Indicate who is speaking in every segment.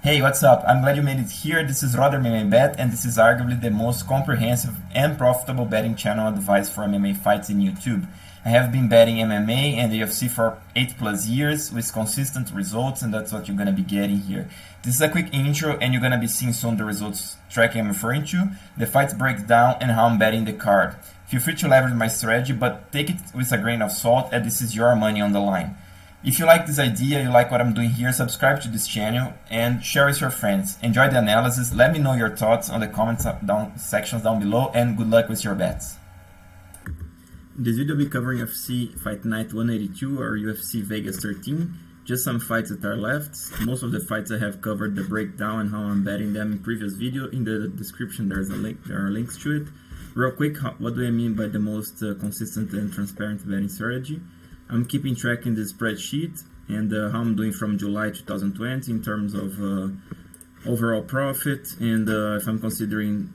Speaker 1: Hey, what's up? I'm glad you made it here. This is Roder MMA Bet, and this is arguably the most comprehensive and profitable betting channel advice for MMA fights in YouTube. I have been betting MMA and the UFC for 8 plus years with consistent results, and that's what you're gonna be getting here. This is a quick intro, and you're gonna be seeing soon the results track I'm referring to, the fights breakdown, and how I'm betting the card. Feel free to leverage my strategy, but take it with a grain of salt, as this is your money on the line. If you like this idea, you like what I'm doing here, subscribe to this channel and share with your friends. Enjoy the analysis. Let me know your thoughts on the comments sections down below, and good luck with your bets. In this video, I'll be covering UFC Fight Night 182 or UFC Vegas 13. Just some fights that are left. Most of the fights I have covered the breakdown and how I'm betting them in previous video. In the description there are links to it. Real quick, what do I mean by the most consistent and transparent betting strategy? I'm keeping track in the spreadsheet and how I'm doing from July 2020 in terms of overall profit, and if I'm considering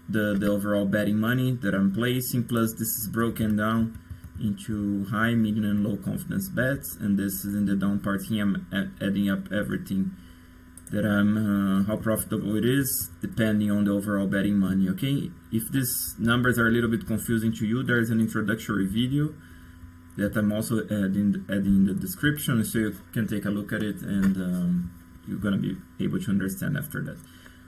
Speaker 1: the overall betting money that I'm placing, plus this is broken down into high, medium, and low confidence bets, and this is in the down part here. I'm adding up everything that how profitable it is depending on the overall betting money. Okay, if these numbers are a little bit confusing to you, there is an introductory video that I'm also adding in the description, so you can take a look at it, and you're gonna be able to understand after that.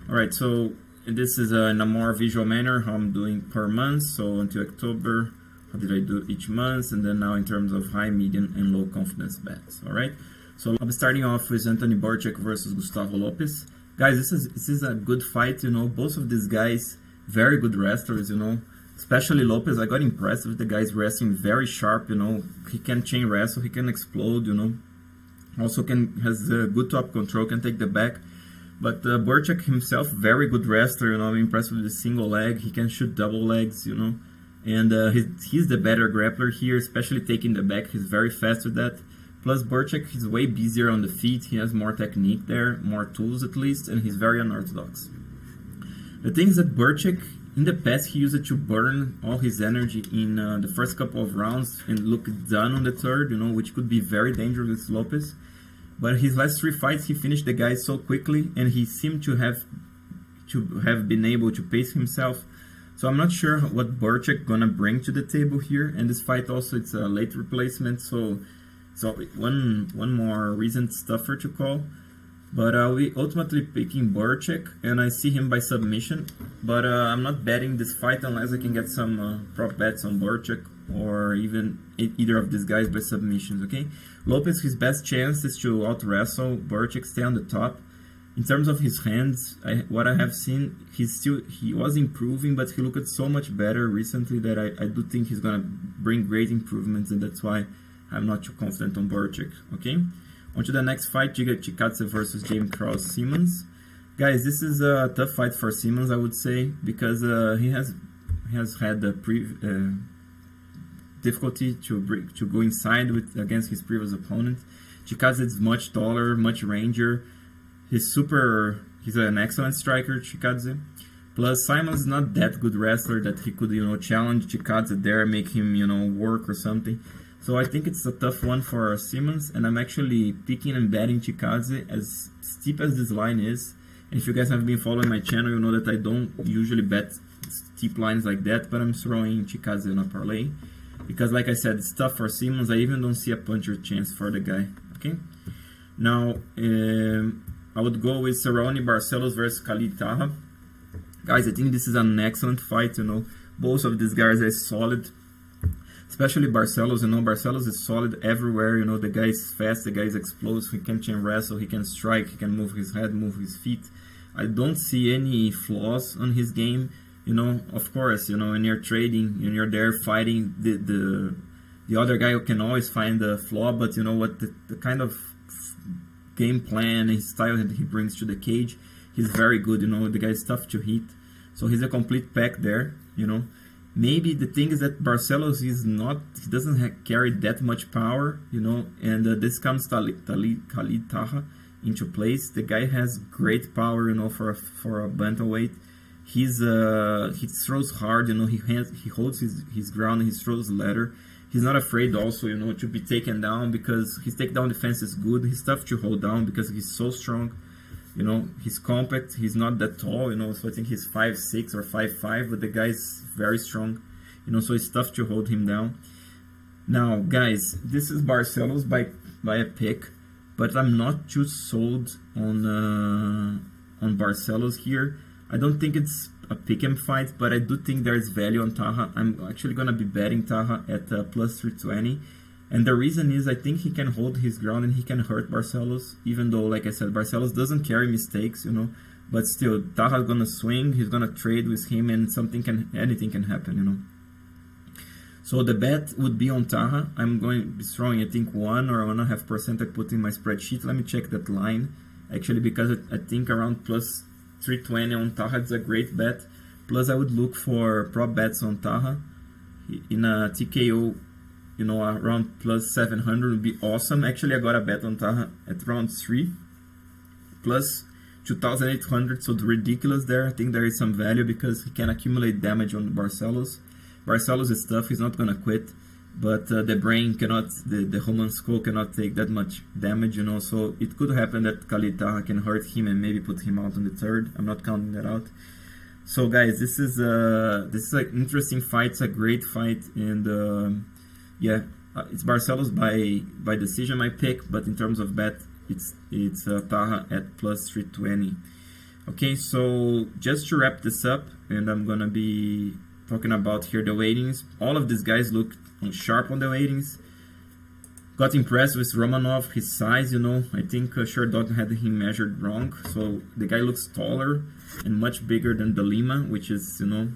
Speaker 1: Alright, so this is in a more visual manner how I'm doing per month. So until October, how did I do each month, and then now in terms of high, medium, and low confidence bets. Alright, so I'll be starting off with Anthony Birchak versus Gustavo Lopez. Guys, this is a good fight, you know. Both of these guys, very good wrestlers, you know. Especially Lopez, I got impressed with the guy's wrestling, very sharp, you know. He can chain wrestle, he can explode, you know. Also has good top control, can take the back. But Birchak himself, very good wrestler, you know. I'm impressed with the single leg, he can shoot double legs, you know. And he's the better grappler here, especially taking the back. He's very fast with that. Plus Birchak, he's way busier on the feet, he has more technique there, more tools at least, and he's very unorthodox. The thing is that Birchak, in the past, he used it to burn all his energy in the first couple of rounds and look done on the third, you know, which could be very dangerous with Lopez. But his last 3 fights, he finished the guy so quickly, and he seemed to have been able to pace himself. So I'm not sure what Birchak gonna bring to the table here. And this fight also, it's a late replacement, so one more reason it's tougher to call. But we ultimately picking Birchak, and I see him by submission. But I'm not betting this fight unless I can get some prop bets on Birchak or even either of these guys by submissions. Okay, Lopez, his best chance is to out wrestle Birchak, stay on the top. In terms of his hands, what I have seen, he was improving, but he looked so much better recently that I do think he's gonna bring great improvements, and that's why I'm not too confident on Birchak. Okay. On to the next fight, Giga Chikadze versus James Cross Simmons. Guys, this is a tough fight for Simmons, I would say, because he has had the difficulty to go inside against his previous opponent. Chikadze is much taller, much rangier. He's an excellent striker, Chikadze. Plus, Simmons is not that good wrestler that he could, you know, challenge Chikadze there, make him, you know, work or something. So I think it's a tough one for Simmons, and I'm actually picking and betting Chikadze, as steep as this line is. And if you guys have been following my channel, you know that I don't usually bet steep lines like that, but I'm throwing Chikadze in a parlay. Because like I said, it's tough for Simmons. I even don't see a puncher chance for the guy. Okay. Now, I would go with Raoni Barcelos versus Khalid Taha. Guys, I think this is an excellent fight, you know. Both of these guys are solid. Especially Barcelos, you know, Barcelos is solid everywhere, you know, the guy is fast, the guy is explosive, he can chain wrestle, he can strike, he can move his head, move his feet. I don't see any flaws on his game, you know. Of course, you know, when you're trading, when you're there fighting, the other guy can always find the flaw, but you know what, the kind of game plan and style that he brings to the cage, he's very good, you know, the guy is tough to hit. So he's a complete pack there, you know. Maybe the thing is that Barcelos he doesn't carry that much power, you know, and this comes Khalid Taha into place. The guy has great power, you know, for a bantamweight. He throws hard, you know, he holds his ground, he throws ladder. He's not afraid also, you know, to be taken down because his takedown defense is good. He's tough to hold down because he's so strong. You know, he's compact, he's not that tall, you know, so I think he's 5'6" or 5'5", but the guy's very strong, you know, so it's tough to hold him down. Now, guys, this is Barcelos by a pick, but I'm not too sold on Barcelos here. I don't think it's a pick 'em fight, but I do think there's value on Taha. I'm actually gonna be betting Taha at plus 320. And the reason is I think he can hold his ground and he can hurt Barcelos, even though, like I said, Barcelos doesn't carry mistakes, you know, but still, Taha's gonna swing, he's gonna trade with him, and anything can happen, you know. So the bet would be on Taha. I'm going to be throwing, I think, 1 or 1.5% I put in my spreadsheet. Let me check that line, actually, because I think around plus 320 on Taha is a great bet. Plus, I would look for prop bets on Taha in a TKO. You know, around plus 700 would be awesome. Actually, I got a bet on Taha at round 3, plus 2,800, so it's ridiculous there. I think there is some value because he can accumulate damage on Barcelos. Barcelos is tough, he's not gonna quit, but the brain cannot, the human skull cannot take that much damage, you know, so it could happen that Khalid Taha can hurt him and maybe put him out on the 3rd. I'm not counting that out. So guys, this is an interesting fight, it's a great fight, and yeah, it's Barcelos by decision, my pick, but in terms of bet, it's Taha at plus 320. Okay, so just to wrap this up, and I'm gonna be talking about here the weightings. All of these guys looked sharp on the weightings. Got impressed with Romanov, his size, you know. I think Sherdog had him measured wrong, so the guy looks taller and much bigger than De Lima, which is, you know,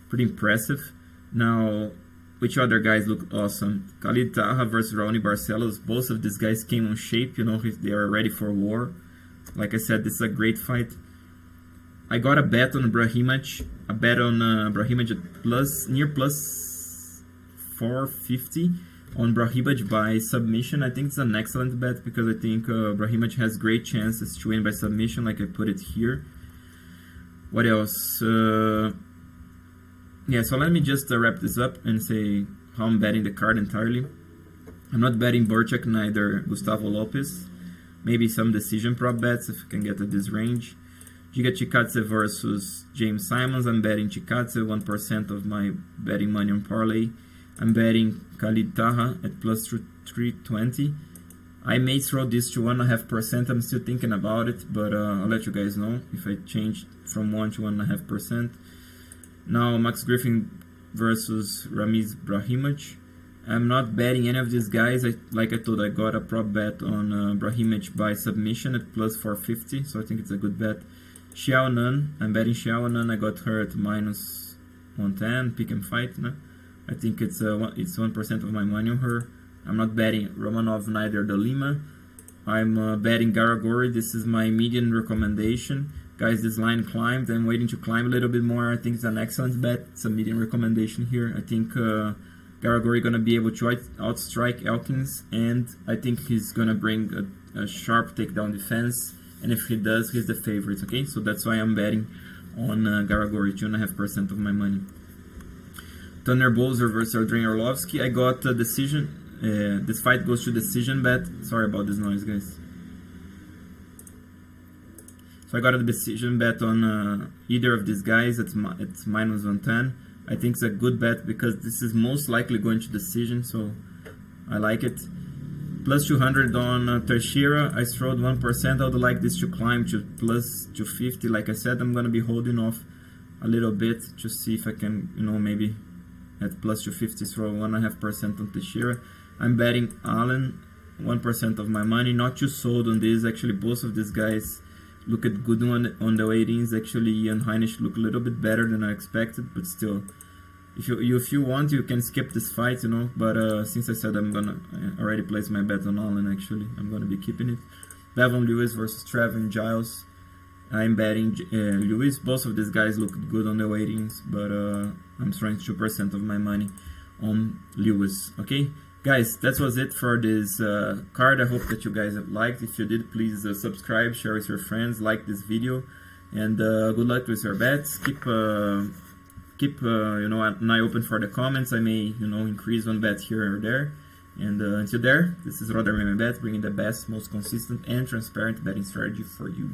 Speaker 1: pretty impressive. Now, which other guys look awesome? Khalid Taha versus Raoni Barcelos. Both of these guys came on shape, you know, they are ready for war. Like I said, this is a great fight. I got a bet on Brahimaj, at near plus 450 on Brahimaj by submission. I think it's an excellent bet because I think Brahimaj has great chances to win by submission, like I put it here. What else? Yeah, so let me just wrap this up and say how I'm betting the card entirely. I'm not betting Birchak, neither Gustavo Lopez. Maybe some decision prop bets if you can get at this range. Giga Chikadze versus James Simmons. I'm betting Chikadze, 1% of my betting money on parlay. I'm betting Khalid Taha at plus 320. I may throw this to 1.5%. I'm still thinking about it, but I'll let you guys know if I change from 1 to 1.5%. Now Max Griffin versus Ramiz Brahimaj. I'm not betting any of these guys. Like I told, I got a prop bet on Brahimaj by submission at plus 450, so I think it's a good bet. Xiao Nan, I'm betting Xiao Nan. I got her at minus 110, pick and fight. No? I think it's 1% of my money on her. I'm not betting Romanov, neither De Lima. I'm betting Garagori. This is my median recommendation. Guys, this line climbed. I'm waiting to climb a little bit more. I think it's an excellent bet. It's a median recommendation here. I think Garagori gonna be able to outstrike Elkins, and I think he's gonna bring a sharp takedown defense. And if he does, he's the favorite. Okay, so that's why I'm betting on Garagori, 2.5% of my money. Tanner Boser versus Adrian Arlovsky. I got a decision. This fight goes to decision bet. Sorry about this noise, guys. So I got a decision bet on either of these guys. It's minus 110. I think it's a good bet because this is most likely going to decision, so I like it. Plus 200 on Teixeira. I throwed 1%. I would like this to climb to plus 250. Like I said, I'm going to be holding off a little bit to see if I can, you know, maybe at plus 250 throw 1.5% on Teixeira. I'm betting Allen, 1% of my money. Not too sold on this. Actually, both of these guys look at good on the weightings. Actually, Ian Heinisch look a little bit better than I expected, but still, if you want, you can skip this fight, you know. But since I said I'm gonna already place my bet on Allen, actually, I'm gonna be keeping it. Devon Lewis versus Trevin Giles. I'm betting Lewis. Both of these guys look good on the weightings, but I'm throwing 2% of my money on Lewis. Okay. Guys, that was it for this card. I hope that you guys have liked. If you did, please subscribe, share with your friends, like this video, and good luck with your bets. Keep you know, an eye open for the comments. I may, you know, increase one bet here or there. And until there, this is Roder Bet, bringing the best, most consistent and transparent betting strategy for you.